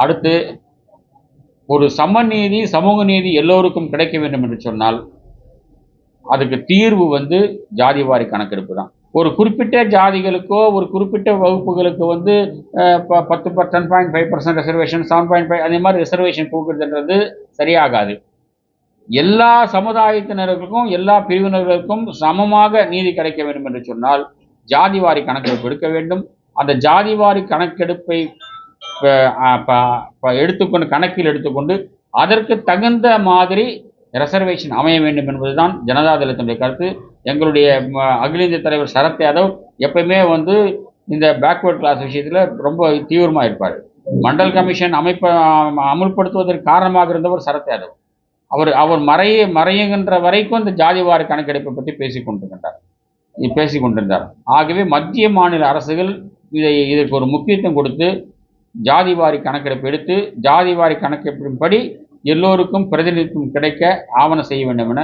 அடுத்து ஒரு சமநீதி, சமூக நீதி எல்லோருக்கும் கிடைக்க வேண்டும் என்று சொன்னால் அதுக்கு தீர்வு ஜாதி வாரி கணக்கெடுப்பு தான். ஒரு குறிப்பிட்ட ஜாதிகளுக்கோ ஒரு குறிப்பிட்ட வகுப்புகளுக்கு 10.5% ரிசர்வேஷன், 7.5 அதே மாதிரி ரிசர்வேஷன் கொடுக்குறதுன்றது சரியாகாது. எல்லா சமுதாயத்தினர்களுக்கும் எல்லா பிரிவினர்களுக்கும் சமமாக நீதி கிடைக்க வேண்டும் என்று சொன்னால் ஜாதி வாரி கணக்கெடுப்பு எடுக்க வேண்டும். அந்த ஜாதி வாரி கணக்கெடுப்பை கணக்கில் எடுத்துக்கொண்டு அதற்கு தகுந்த மாதிரி ரிசர்வேஷன் அமைய வேண்டும் என்பதுதான் ஜனதாதளத்தினுடைய கருத்து. எங்களுடைய அகில இந்திய தலைவர் சரத் யாதவ் எப்பயுமே இந்த பேக்வர்ட் கிளாஸ் விஷயத்தில் ரொம்ப தீவிரமாக இருப்பார். மண்டல் கமிஷன் அமுல்படுத்துவதற்கு காரணமாக இருந்தவர் சரத் யாதவ். அவர் மறையுகின்ற வரைக்கும் இந்த ஜாதிவாரி கணக்கெடுப்பை பற்றி பேசிக்கொண்டிருந்தார். ஆகவே மத்திய மாநில அரசுகள் இதற்கு ஒரு முக்கியத்துவம் கொடுத்து ஜாதிவாரி கணக்கெடுப்பு எடுத்து ஜாதிவாரி கணக்கெடுப்பின்படி எல்லோருக்கும் பிரதிநிதித்துவம் கிடைக்க ஆவணம் செய்ய வேண்டும் என